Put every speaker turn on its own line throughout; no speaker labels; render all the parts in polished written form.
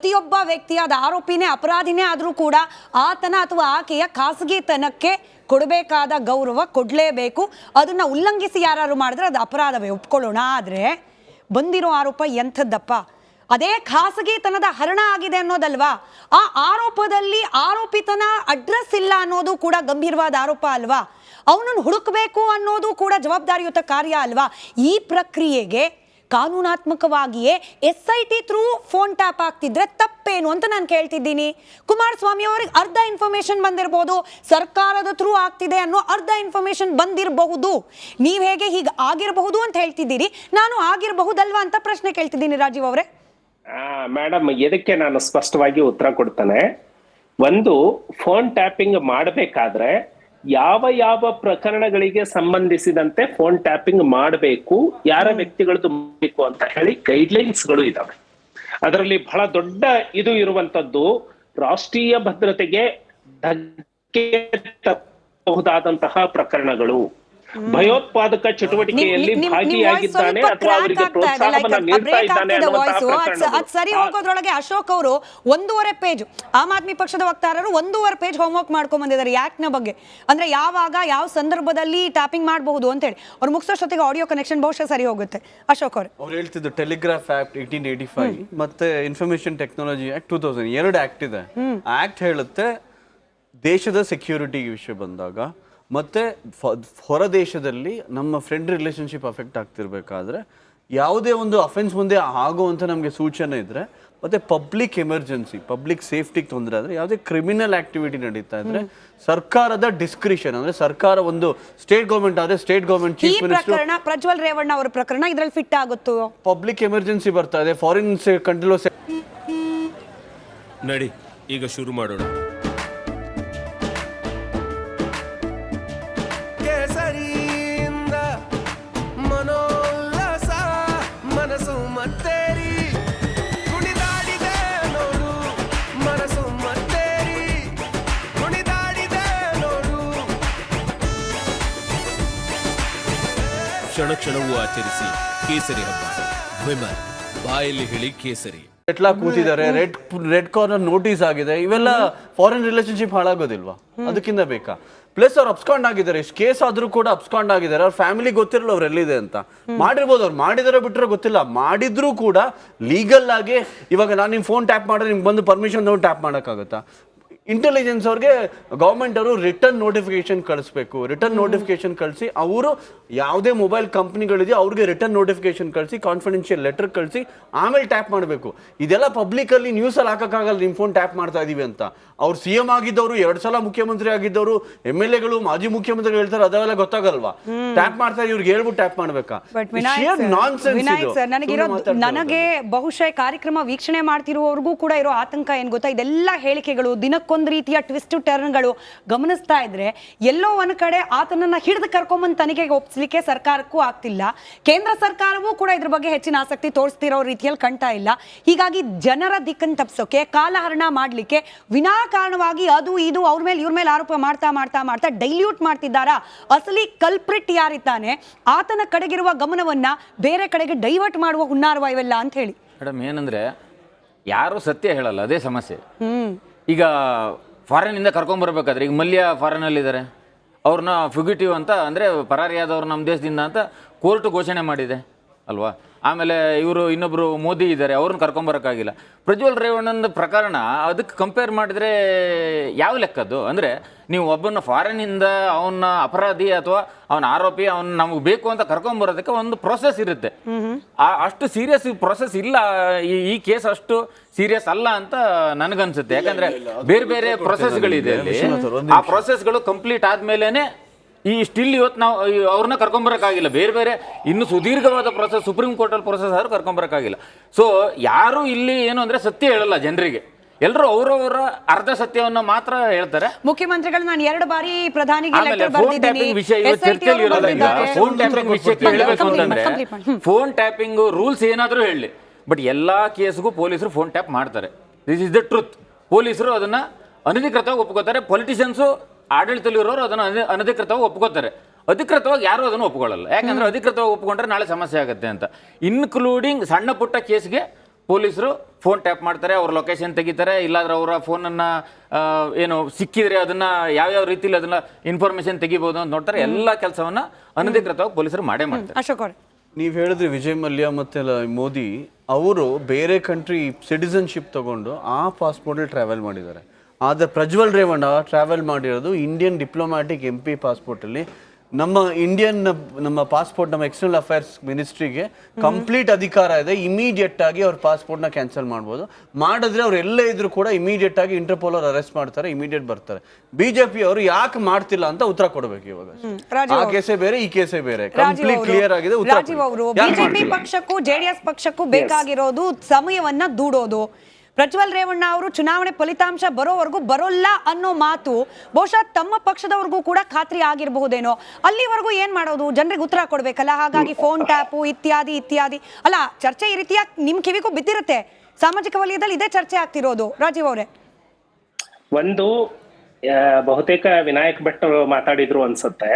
ಪ್ರತಿಯೊಬ್ಬ ವ್ಯಕ್ತಿಯಾದ ಆರೋಪಿನೇ ಅಪರಾಧಿನೇ ಆದರೂ ಕೂಡ ಆತನ ಅಥವಾ ಆಕೆಯ ಖಾಸಗಿತನಕ್ಕೆ ಕೊಡಬೇಕಾದ ಗೌರವ ಕೊಡಲೇಬೇಕು. ಅದನ್ನು ಉಲ್ಲಂಘಿಸಿ ಯಾರು ಮಾಡಿದ್ರೆ ಅದು ಅಪರಾಧವೇ, ಒಪ್ಕೊಳ್ಳೋಣ. ಆದರೆ ಬಂದಿರೋ ಆರೋಪ ಎಂಥದ್ದಪ್ಪ, ಅದೇ ಖಾಸಗಿತನದ ಹರಣ ಆಗಿದೆ ಅನ್ನೋದಲ್ವಾ? ಆ ಆರೋಪದಲ್ಲಿ ಆರೋಪಿತನ ಅಡ್ರೆಸ್ ಇಲ್ಲ ಅನ್ನೋದು ಕೂಡ ಗಂಭೀರವಾದ ಆರೋಪ ಅಲ್ವಾ? ಅವನನ್ನು ಹುಡುಕಬೇಕು ಅನ್ನೋದು ಕೂಡ ಜವಾಬ್ದಾರಿಯುತ ಕಾರ್ಯ ಅಲ್ವಾ? ಈ ಪ್ರಕ್ರಿಯೆಗೆ ಕಾನೂನಾತ್ಮಕವಾಗಿಯೇ SIT ಥ್ರೂ ಫೋನ್ ಟ್ಯಾಪ್ ಆಗ್ತಿದ್ರೆ ತಪ್ಪೇನು ಅಂತ ನಾನು ಕೇಳ್ತಿದ್ದೀನಿ. ಕುಮಾರಸ್ವಾಮಿ ಅವರಿಗೆ ಅರ್ಧ ಇನ್ಫಾರ್ಮೇಶನ್ ಬಂದಿರಬಹುದು, ಸರ್ಕಾರದ ಥ್ರೂ ಆಗ್ತಿದೆ ಅನ್ನೋ ಅರ್ಧ ಇನ್ಫಾರ್ಮೇಶನ್ ಬಂದಿರಬಹುದು. ನೀವು ಹೇಗೆ ಹೀಗೆ ಆಗಿರಬಹುದು ಅಂತ ಹೇಳ್ತಿದ್ದೀರಿ, ನಾನು ಆಗಿರಬಹುದಲ್ವಾ ಅಂತ ಪ್ರಶ್ನೆ ಕೇಳ್ತಿದ್ದೀನಿ. ರಾಜೀವ್ ಅವರೇ.
ಮೇಡಮ್, ಇದಕ್ಕೆ ನಾನು ಸ್ಪಷ್ಟವಾಗಿ ಉತ್ತರ ಕೊಡ್ತೇನೆ. ಒಂದು, ಫೋನ್ ಟ್ಯಾಪಿಂಗ್ ಮಾಡಬೇಕಾದ್ರೆ ಯಾವ ಯಾವ ಪ್ರಕರಣಗಳಿಗೆ ಸಂಬಂಧಿಸಿದಂತೆ ಫೋನ್ ಟ್ಯಾಪಿಂಗ್ ಮಾಡಬೇಕು, ಯಾರ ವ್ಯಕ್ತಿಗಳದ್ದು ಮಾಡಬೇಕು ಅಂತ ಹೇಳಿ ಗೈಡ್ಲೈನ್ಸ್ ಗಳು ಇದಾವೆ. ಅದರಲ್ಲಿ ಬಹಳ ದೊಡ್ಡ ಇದು ಇರುವಂತದ್ದು, ರಾಷ್ಟ್ರೀಯ ಭದ್ರತೆಗೆ ಧಕ್ಕೆ ತರಬಹುದಾದಂತಹ ಪ್ರಕರಣಗಳು, ಭಯೋತ್ಪಾದಕ ಚಟುವಟಿಕೆಯಲ್ಲಿ ಭಾಗಿಯಾಗಿದ್ದಾನೆ ಅಥವಾ ಅವರಿಗೆ ಪ್ರೋತ್ಸಾಹವನ್ನ ನೀಡ್ತಾ ಇದ್ದಾನೆ ಅನ್ನುವಂತಹ
ಸರಿ ಹೋಗೋದ್ರೊಳಗೆ ಅಶೋಕ್ ಅವರು 1.5 ಪೇಜ್, ಆಮ್ ಆದ್ಮಿ ಪಕ್ಷದ ವಕ್ತಾರರು 1.5 ಪೇಜ್ ಹೋಮ್ವರ್ಕ್ ಮಾಡ್ಕೊಂಡ್ ಬಂದಿದ್ದಾರೆ ಆಕ್ಟ್ ನ ಬಗ್ಗೆ. ಅಂದ್ರೆ ಯಾವಾಗ ಯಾವ ಸಂದರ್ಭದಲ್ಲಿ ಟ್ಯಾಪಿಂಗ್ ಮಾಡಬಹುದು ಅಂತ ಹೇಳಿ. ಅವ್ರು ಮುಗಿಸೋಷ್ಟೊತ್ತಿಗೆ ಆಡಿಯೋ ಕನೆಕ್ಷನ್ ಬಹುಶಃ ಸರಿ ಹೋಗುತ್ತೆ. ಅಶೋಕ್ ಅವ್ರು
ಹೇಳ್ತಿದ್ದು ಟೆಲಿಗ್ರಾಫ್ ಆಕ್ಟ್ 1885 ಮತ್ತೆ ಇನ್ಫಾರ್ಮೇಶನ್ ಟೆಕ್ನಾಲಜಿ ಆಕ್ಟ್ 2000, 2 ಆಕ್ಟ್ ಇದೆ. ಆಕ್ಟ್ ಹೇಳುತ್ತೆ ದೇಶದ ಸೆಕ್ಯೂರಿಟಿ ವಿಷಯ ಬಂದಾಗ ಮತ್ತೆ ಹೊರ ದೇಶದಲ್ಲಿ ನಮ್ಮ ಫ್ರೆಂಡ್ ರಿಲೇಶನ್ಶಿಪ್ ಅಫೆಕ್ಟ್ ಆಗ್ತಿರ್ಬೇಕಾದ್ರೆ ಯಾವುದೇ ಒಂದು ಅಫೆನ್ಸ್ ಮುಂದೆ ಆಗುವಂತ ನಮಗೆ ಸೂಚನೆ ಇದ್ರೆ, ಮತ್ತೆ ಪಬ್ಲಿಕ್ ಎಮರ್ಜೆನ್ಸಿ, ಪಬ್ಲಿಕ್ ಸೇಫ್ಟಿಗೆ ತೊಂದರೆ ಆದ್ರೆ, ಯಾವುದೇ ಕ್ರಿಮಿನಲ್ ಆಕ್ಟಿವಿಟಿ ನಡೀತಾ ಇದ್ರೆ ಸರ್ಕಾರದ ಡಿಸ್ಕ್ರಿಷನ್, ಅಂದ್ರೆ ಸರ್ಕಾರ ಒಂದು ಸ್ಟೇಟ್ ಗವರ್ಮೆಂಟ್ ಆದ್ರೆ state government chief minister
Prajwal Revanna ಅವರ ಪ್ರಕರಣ ಇದರಲ್ಲಿ ಫಿಟ್ ಆಗುತ್ತೋ?
ಪಬ್ಲಿಕ್ ಎಮರ್ಜೆನ್ಸಿ ಬರ್ತಾ ಇದೆ, ಫಾರಿನ್ ಕಂಟ್ರಿಲೋ
ನಡಿ ಈಗ ಶುರು ಮಾಡೋಣ. ಕ್ಷಣ ಕ್ಷಣವೂ ಆಚರಿಸಿ ಕೇಸರಿ ಹಬ್ಬ. ವಿಮಲ್, ಬಾಯಲ್ಲಿ ಹೇಳಿ ಕೇಸರಿ.
ಎಟ್ಲಾ ಕೂತಿದ್ದಾರೆ, ರೆಡ್ ಕಾರ್ನರ್ ನೋಟಿಸ್ ಆಗಿದೆ, ಇವೆಲ್ಲ ಫಾರಿನ್ ರಿಲೇಶನ್ಶಿಪ್ ಹಾಳಾಗೋದಿಲ್ವಾ? ಅದಕ್ಕಿಂತ ಬೇಕಾ? ಪ್ಲಸ್ ಅವ್ರು ಅಬ್ಸ್ಕಾಂಡ್ ಆಗಿದ್ದಾರೆ, ಇಷ್ಟು ಕೇಸ್ ಆದ್ರೂ ಕೂಡ ಅಬ್ಸ್ಕಾಂಡ್ ಆಗಿದ್ದಾರೆ. ಅವ್ರ ಫ್ಯಾಮಿಲಿ ಗೊತ್ತಿರಲ್ಲ ಅವ್ರು ಎಲ್ಲಿದೆ ಅಂತ. ಮಾಡಿರ್ಬೋದು, ಅವ್ರು ಮಾಡಿದಾರೋ ಬಿಟ್ಟರೆ ಗೊತ್ತಿಲ್ಲ. ಮಾಡಿದ್ರು ಕೂಡ ಲೀಗಲ್ ಆಗಿ ಇವಾಗ ನಾನು ನಿಮ್ ಫೋನ್ ಟ್ಯಾಪ್ ಮಾಡಿದ್ರೆ ನಿಮ್ಗೆ ಬಂದು ಪರ್ಮಿಷನ್ ತಗೊಂಡು ಟ್ಯಾಪ್ ಮಾಡೋಕ್ಕಾಗತ್ತಾ? ಇಂಟೆಲಿಜೆನ್ಸ್ ಅವ್ರಿಗೆ ಗೌರ್ಮೆಂಟ್ ಅವರು ರಿಟರ್ನ್ ನೋಟಿಫಿಕೇಶನ್ ಕಳಿಸ್ಬೇಕು. ರಿಟರ್ನ್ ನೋಟಿಫಿಕೇಶನ್ ಕಳಿಸಿ ಅವರು ಯಾವುದೇ ಮೊಬೈಲ್ ಕಂಪ್ನಿಗಳಿದೆ ಅವ್ರಿಗೆ ರಿಟರ್ನ್ ನೋಟಿಫಿಕೇಶನ್ ಕಳಿಸಿ, ಕಾನ್ಫಿಡೆನ್ಷಿಯಲ್ ಲೆಟರ್ ಕಳಿಸಿ, ಆಮೇಲೆ ಟ್ಯಾಪ್ ಮಾಡಬೇಕು. ಇದೆಲ್ಲ ಪಬ್ಲಿಕ್ ಅಲ್ಲಿ ನ್ಯೂಸ್ ಅಲ್ಲಿ ಹಾಕಕ್ಕಾಗಲ್ಲ ನಿಮ್ ಫೋನ್ ಟ್ಯಾಪ್ ಮಾಡ್ತಾ ಇದೀವಿ ಅಂತ. ಅವ್ರು CM ಆಗಿದ್ದವರು, 2 ಸಲ ಮುಖ್ಯಮಂತ್ರಿ ಆಗಿದ್ದವರು, MLA ಗಳು, ಮಾಜಿ ಮುಖ್ಯಮಂತ್ರಿಗಳು ಹೇಳ್ತಾರೆ, ಅದೆಲ್ಲ ಗೊತ್ತಾಗಲ್ವಾ? ಟ್ಯಾಪ್ ಮಾಡ್ತಾ ಇವ್ರಿಗೆ ಹೇಳ್ಬಿಟ್ಟು ಟ್ಯಾಪ್ ಮಾಡ್ಬೇಕಾ?
ನನಗೆ ಬಹುಶಃ ಕಾರ್ಯಕ್ರಮ ವೀಕ್ಷಣೆ ಮಾಡ್ತಿರುವವರೆಗೂ ಕೂಡ ಇರೋ ಆತಂಕ ಏನ್ ಗೊತ್ತಾ? ಇದೆಲ್ಲ ಹೇಳಿಕೆಗಳು, ದಿನಕ್ಕೊಂದು ರೀತಿಯ ಟ್ವಿಸ್ಟ್ ಟರ್ನ್ಗಳು ಗಮನಿಸ್ತಾ ಇದ್ರೆ ಎಲ್ಲೋ ಒಂದ್ ಕಡೆ ಆತನನ್ನ ಹಿಡಿದು ಕರ್ಕೊಂಬಂದ್ ತನಿಖೆಗೆ ಒಪ್ಪಿಸ್ಲಿಕ್ಕೆ ಸರ್ಕಾರಕ್ಕೂ ಆಗ್ತಿಲ್ಲ. ಕೇಂದ್ರ ಸರ್ಕಾರವೂ ಕೂಡ ಇದ್ರ ಬಗ್ಗೆ ಹೆಚ್ಚಿನ ಆಸಕ್ತಿ ತೋರಿಸ್ತಿರೋ ರೀತಿಯಲ್ಲಿ ಕಾಣ್ತಾ ಇಲ್ಲ. ಹೀಗಾಗಿ ಜನರ ದಿಕ್ಕನ್ನು ತಪ್ಪಿಸೋಕೆ, ಕಾಲಹರಣ ಮಾಡ್ಲಿಕ್ಕೆ ವಿನಾಕಾರಣವಾಗಿ ಅದು ಇದು ಅವ್ರ ಮೇಲೆ ಇವ್ರ ಮೇಲೆ ಆರೋಪ ಮಾಡ್ತಾ ಮಾಡ್ತಾ ಮಾಡ್ತಾ ಡೈಲ್ಯೂಟ್ ಮಾಡ್ತಿದ್ದಾರಾ? ಅಸಲಿ ಕಲ್ಪ್ರಿಟ್ ಯಾರಿದ್ದಾನೆ, ಆತನ ಕಡೆಗಿರುವ ಗಮನವನ್ನ ಬೇರೆ ಕಡೆಗೆ ಡೈವರ್ಟ್ ಮಾಡುವ ಹುನ್ನಾರವ ಇವೆಲ್ಲ ಅಂತ ಹೇಳಿ.
ಮೇಡಮ್, ಏನಂದ್ರೆ ಯಾರು ಸತ್ಯ ಹೇಳಲ್ಲ, ಅದೇ ಸಮಸ್ಯೆ. ಈಗ ಫಾರಿನಿಂದ ಕರ್ಕೊಂಬರ್ಬೇಕಾದ್ರೆ, ಈಗ ಮಲ್ಯ ಫಾರಿನಲ್ಲಿದ್ದಾರೆ, ಅವ್ರನ್ನ ಫ್ಯುಗಿಟಿವ್ ಅಂತ ಅಂದರೆ ಪರಾರಿಯಾದವ್ರು ನಮ್ಮ ದೇಶದಿಂದ ಅಂತ ಕೋರ್ಟ್ ಘೋಷಣೆ ಮಾಡಿದೆ ಅಲ್ವಾ? ಆಮೇಲೆ ಇವರು ಇನ್ನೊಬ್ಬರು ಮೋದಿ ಇದ್ದಾರೆ, ಅವ್ರನ್ನ ಕರ್ಕೊಂಬರೋಕ್ಕಾಗಿಲ್ಲ. ಪ್ರಜ್ವಲ್ ರೇವಣ್ಣನ ಪ್ರಕರಣ ಅದಕ್ಕೆ ಕಂಪೇರ್ ಮಾಡಿದರೆ ಯಾವ ಲೆಕ್ಕದ್ದು? ಅಂದರೆ ನೀವು ಒಬ್ಬನ ಫಾರಿನಿಂದ ಅವನ ಅಪರಾಧಿ ಅಥವಾ ಅವನ ಆರೋಪಿ ಅವನು ನಮಗೆ ಬೇಕು ಅಂತ ಕರ್ಕೊಂಬರೋದಕ್ಕೆ ಒಂದು ಪ್ರೊಸೆಸ್ ಇರುತ್ತೆ. ಅಷ್ಟು ಸೀರಿಯಸ್ ಪ್ರೊಸೆಸ್ ಇಲ್ಲ, ಈ ಕೇಸ್ ಅಷ್ಟು ಸೀರಿಯಸ್ ಅಲ್ಲ ಅಂತ ನನಗನ್ಸುತ್ತೆ. ಯಾಕಂದ್ರೆ ಬೇರೆ ಬೇರೆ ಪ್ರೊಸೆಸ್ಗಳಿದೆ, ಆ ಪ್ರೊಸೆಸ್ಗಳು ಕಂಪ್ಲೀಟ್ ಆದ್ಮೇಲೆನೆ ಈ ಸ್ಟಿಲ್ ಇವತ್ತು ನಾವು ಅವ್ರನ್ನ ಕರ್ಕೊಂಬರಕ್ಕಾಗಿಲ್ಲ. ಬೇರೆ ಬೇರೆ ಇನ್ನು ಸುದೀರ್ಘವಾದ ಪ್ರೊಸೆಸ್, ಸುಪ್ರೀಂ ಕೋರ್ಟಲ್ಲಿ ಪ್ರೊಸೆಸ್ ಆದ್ರೂ ಕರ್ಕೊಂಬರಕ್ಕಾಗಿಲ್ಲ. ಸೊ ಯಾರು ಇಲ್ಲಿ ಏನು ಅಂದ್ರೆ ಸತ್ಯ ಹೇಳಲ್ಲ ಜನರಿಗೆ, ಎಲ್ಲರೂ ಅವರವರ ಅರ್ಧ ಸತ್ಯವನ್ನ ಮಾತ್ರ ಹೇಳ್ತಾರೆ.
ಮುಖ್ಯಮಂತ್ರಿಗಳು ನಾನು 2 ಬಾರಿ ಪ್ರಧಾನಿಗೆ
ಫೋನ್ ಟ್ಯಾಪಿಂಗ್ ರೂಲ್ಸ್ ಏನಾದ್ರೂ ಹೇಳಿ, ಬಟ್ ಎಲ್ಲಾ ಕೇಸ್ಗೂ ಪೊಲೀಸರು ಫೋನ್ ಟ್ಯಾಪ್ ಮಾಡ್ತಾರೆ. This is the truth. ಪೊಲೀಸರು ಅದನ್ನ ಅನಧಿಕೃತವಾಗಿ ಒಪ್ಕೋತಾರೆ, ಪೊಲಿಟಿಷಿಯನ್ಸು ಆಡಳಿತದಲ್ಲಿರೋರು ಅದನ್ನು ಅನಧಿಕೃತವಾಗಿ ಒಪ್ಕೋತಾರೆ. ಅಧಿಕೃತವಾಗಿ ಯಾರು ಅದನ್ನು ಒಪ್ಕೊಳ್ಳಲ್ಲ. ಯಾಕಂದ್ರೆ ಅಧಿಕೃತವಾಗಿ ಒಪ್ಕೊಂಡ್ರೆ ನಾಳೆ ಸಮಸ್ಯೆ ಆಗುತ್ತೆ ಅಂತ. ಇನ್ಕ್ಲೂಡಿಂಗ್ ಸಣ್ಣ ಪುಟ್ಟ ಕೇಸ್ಗೆ ಪೊಲೀಸರು ಫೋನ್ ಟ್ಯಾಪ್ ಮಾಡ್ತಾರೆ, ಅವ್ರ ಲೊಕೇಶನ್ ತೆಗಿತಾರೆ, ಇಲ್ಲಾಂದ್ರೆ ಅವರ ಫೋನನ್ನ ಏನು ಸಿಕ್ಕಿದ್ರೆ ಅದನ್ನ ಯಾವ ರೀತಿಲಿ ಅದನ್ನ ಇನ್ಫಾರ್ಮೇಶನ್ ತೆಗಿಬಹುದು ಅಂತ ನೋಡ್ತಾರೆ. ಎಲ್ಲ ಕೆಲಸವನ್ನ ಅನಧಿಕೃತವಾಗಿ ಪೊಲೀಸರು ಮಾಡೇ ಮಾಡ್ತಾರೆ.
ಅಶೋಕ್ ಅವ್ರೆ,
ನೀವು ಹೇಳಿದ್ರಿ ವಿಜಯ್ ಮಲ್ಯ ಮತ್ತೆ ಮೋದಿ ಅವರು ಬೇರೆ ಕಂಟ್ರಿ ಸಿಟಿಸನ್ಶಿಪ್ ತಗೊಂಡು ಆ ಪಾಸ್ಪೋರ್ಟಲ್ಲಿ ಟ್ರಾವೆಲ್ ಮಾಡಿದ್ದಾರೆ. ಆದರೆ ಪ್ರಜ್ವಲ್ ರೇವಣ್ಣ ಟ್ರಾವೆಲ್ ಮಾಡಿರೋದು ಇಂಡಿಯನ್ ಡಿಪ್ಲೊಮ್ಯಾಟಿಕ್ MP ಪಾಸ್ಪೋರ್ಟಲ್ಲಿ. ನಮ್ಮ ಪಾಸ್ಪೋರ್ಟ್, ನಮ್ಮ ಎಕ್ಸ್ಟರ್ನಲ್ ಅಫೇರ್ಸ್ ಮಿನಿಸ್ಟ್ರಿಗೆ ಕಂಪ್ಲೀಟ್ ಅಧಿಕಾರ ಇದೆ. ಇಮಿಡಿಯೇಟ್ ಆಗಿ ಅವ್ರ ಪಾಸ್ಪೋರ್ಟ್ನ ಕ್ಯಾನ್ಸಲ್ ಮಾಡ್ಬೋದು. ಮಾಡಿದ್ರೆ ಅವ್ರು ಎಲ್ಲೇ ಇದ್ರು ಕೂಡ ಇಮಿಡಿಯೇಟ್ ಆಗಿ ಇಂಟರ್ಪೋಲ್ ಅವ್ರು ಅರೆಸ್ಟ್ ಮಾಡ್ತಾರೆ, ಇಮಿಡಿಯೇಟ್ ಬರ್ತಾರೆ. ಬಿಜೆಪಿ ಅವರು ಯಾಕೆ ಮಾಡ್ತಿಲ್ಲ ಅಂತ ಉತ್ತರ ಕೊಡಬೇಕು ಇವಾಗ. ಆ ಕೇಸೇ ಬೇರೆ, ಈ ಕೇಸೇ ಬೇರೆ, ಕಂಪ್ಲೀಟ್ ಕ್ಲಿಯರ್ ಆಗಿದೆ.
ರಾಜೀವ್ ಅವರು, ಬಿಜೆಪಿ ಪಕ್ಷಕ್ಕೂ JDS ಪಕ್ಷಕ್ಕೂ ಬೇಕಾಗಿರೋದು ಸಮಯವನ್ನ ದೂಡೋದು. ಪ್ರಜ್ವಲ್ ರೇವಣ್ಣ ಅವರು ಚುನಾವಣೆ ಫಲಿತಾಂಶ ಬರೋವರೆಗೂ ಬರೋಲ್ಲ ಅನ್ನೋ ಮಾತು ಬಹುಶಃ ತಮ್ಮ ಪಕ್ಷದವರೆಗೂ ಕೂಡ ಖಾತ್ರಿ ಆಗಿರಬಹುದೇನೋ. ಅಲ್ಲಿವರೆಗೂ ಏನ್ ಮಾಡೋದು, ಜನರಿಗೆ ಉತ್ತರ ಕೊಡ್ಬೇಕಲ್ಲ. ಹಾಗಾಗಿ ಫೋನ್ ಟ್ಯಾಪು ಇತ್ಯಾದಿ ಇತ್ಯಾದಿ ಅಲ್ಲ, ಚರ್ಚೆ ಈ ರೀತಿಯ ನಿಮ್ ಕಿವಿಗೂ ಬಿದ್ದಿರುತ್ತೆ. ಸಾಮಾಜಿಕ ವಲಯದಲ್ಲಿ ಇದೇ ಚರ್ಚೆ ಆಗ್ತಿರೋದು. ರಾಜೀವ್ ಅವರೇ,
ಒಂದು ಬಹುತೇಕ ವಿನಾಯಕ್ ಭಟ್ ಮಾತಾಡಿದ್ರು ಅನ್ಸುತ್ತೆ.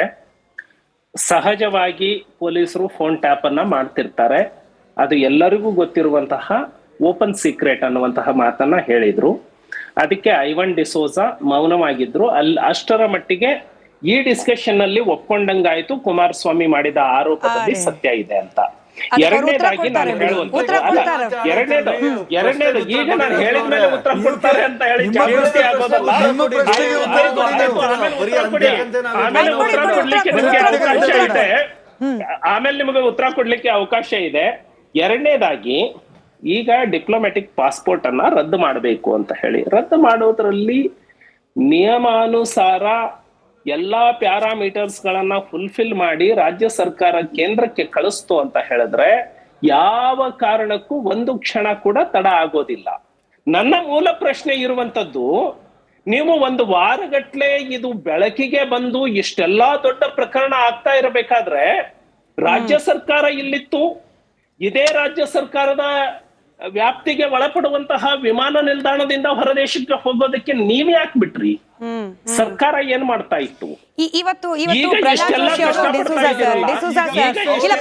ಸಹಜವಾಗಿ ಪೊಲೀಸರು ಫೋನ್ ಟ್ಯಾಪ್ ಅನ್ನ ಮಾಡ್ತಿರ್ತಾರೆ. ಅದು ಎಲ್ಲರಿಗೂ ಗೊತ್ತಿರುವಂತಹ ಓಪನ್ ಸೀಕ್ರೆಟ್ ಅನ್ನುವಂತಹ ಮಾತನ್ನ ಹೇಳಿದ್ರು. ಅದಕ್ಕೆ ಐವನ್ ಡಿಸೋಜಾ ಮೌನವಾಗಿದ್ರು. ಅಷ್ಟರ ಮಟ್ಟಿಗೆ ಈ ಡಿಸ್ಕಷನ್ ಅಲ್ಲಿ ಒಪ್ಕೊಂಡಂಗಾಯ್ತು ಕುಮಾರಸ್ವಾಮಿ ಮಾಡಿದ ಆರೋಪದಲ್ಲಿ ಸತ್ಯ ಇದೆ ಅಂತ. ಎರಡನೇದಾಗಿ ನಾನು ಎರಡನೇದು ಈಗ ನಾನು ಹೇಳಿದ ಮೇಲೆ ಉತ್ತರ ಕೊಡ್ತಾರೆ ಅಂತ ಹೇಳಿ ಜಾಗೃತಿ ಆಗೋದಲ್ಲ. ಆಮೇಲೆ ನಿಮಗೆ ಉತ್ತರ ಕೊಡ್ಲಿಕ್ಕೆ ಅವಕಾಶ ಇದೆ. ಎರಡನೇದಾಗಿ ಈಗ ಡಿಪ್ಲೊಮ್ಯಾಟಿಕ್ ಪಾಸ್ಪೋರ್ಟ್ ಅನ್ನ ರದ್ದು ಮಾಡಬೇಕು ಅಂತ ಹೇಳಿ, ರದ್ದು ಮಾಡೋದ್ರಲ್ಲಿ ನಿಯಮಾನುಸಾರ ಎಲ್ಲಾ ಪ್ಯಾರಾಮೀಟರ್ಸ್ ಗಳನ್ನ ಫುಲ್ಫಿಲ್ ಮಾಡಿ ರಾಜ್ಯ ಸರ್ಕಾರ ಕೇಂದ್ರಕ್ಕೆ ಕಳಿಸ್ತು ಅಂತ ಹೇಳಿದ್ರೆ ಯಾವ ಕಾರಣಕ್ಕೂ ಒಂದು ಕ್ಷಣ ಕೂಡ ತಡ ಆಗೋದಿಲ್ಲ. ನನ್ನ ಮೂಲ ಪ್ರಶ್ನೆ ಇರುವಂತದ್ದು, ನೀವು ಒಂದು ವಾರಗಟ್ಲೆ ಇದು ಬೆಳಕಿಗೆ ಬಂದು ಇಷ್ಟೆಲ್ಲಾ ದೊಡ್ಡ ಪ್ರಕರಣ ಆಗ್ತಾ ಇರಬೇಕಾದ್ರೆ ರಾಜ್ಯ ಸರ್ಕಾರ ಇಲ್ಲಿತ್ತು. ಇದೇ ರಾಜ್ಯ ಸರ್ಕಾರದ ವ್ಯಾಪ್ತಿಗೆ ಒಳಪಡುವಂತಹ ವಿಮಾನ ನಿಲ್ದಾಣದಿಂದ ಹೊರದೇಶಕ್ಕೆ ಹೋಗೋದಕ್ಕೆ ನೀವ್ ಯಾಕೆ ಬಿಟ್ರಿ? ಸರ್ಕಾರ ಏನ್ ಮಾಡ್ತಾ ಇತ್ತು?
ಇವತ್ತು ಪ್ರಹ್ಲಾದ್ ಜೋಶಿ ಅವರು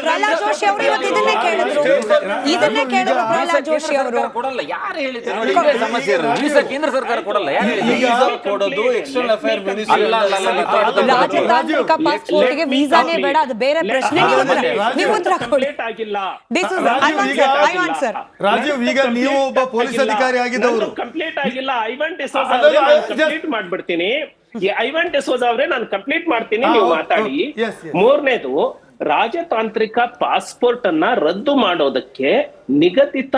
ಪ್ರಹ್ಲಾದ್ ಜೋಶಿ ಅವರು ಇವತ್ತು ಇದನ್ನೇ ಕೇಳಿದ್ರು. ಪ್ರಹ್ಲಾದ್ ಜೋಶಿ ಅವರು
ಕೊಡಲ್ಲ, ಯಾರು ಹೇಳಿದ್ರು? ಸಮಸ್ಯೆ ಇರೋದು ಕೇಂದ್ರ ಸರ್ಕಾರ ಕೊಡಲ್ಲ.
ಕೊಡೋದು ಎಕ್ಸ್ಟರ್ನಲ್ ಅಫೇರ್
ರಾಜತಾಂತ್ರಿಕ ಪಾಸ್ಪೋರ್ಟ್ಗೆ ವೀಸಾನೇ ಬೇಡ, ಅದು ಬೇರೆ ಪ್ರಶ್ನೆ. ನೀವು ಉತ್ತರ ಕೊಡಿ.
ರಾಜೀವ್, ಈಗ ನೀವು ಒಬ್ಬ ಪೊಲೀಸ್ ಅಧಿಕಾರಿ ಆಗಿದ್ದವರು.
ಕಂಪ್ಲೀಟ್ ಆಗಿಲ್ಲ. ಐವನ್ ಡಿಸೋಜಾ ಕಂಪ್ಲೀಟ್ ಮಾಡ್ಬಿಡ್ತೀನಿ. ಐವನ್ ಡಿಸೋಜಾ ಅವರೇ ನಾನು ಕಂಪ್ಲೀಟ್ ಮಾಡ್ತೀನಿ, ನೀವು ಮಾತಾಡಿ. ಮೂರನೇದು, ರಾಜತಾಂತ್ರಿಕ ಪಾಸ್ಪೋರ್ಟ್ ಅನ್ನ ರದ್ದು ಮಾಡೋದಕ್ಕೆ ನಿಗದಿತ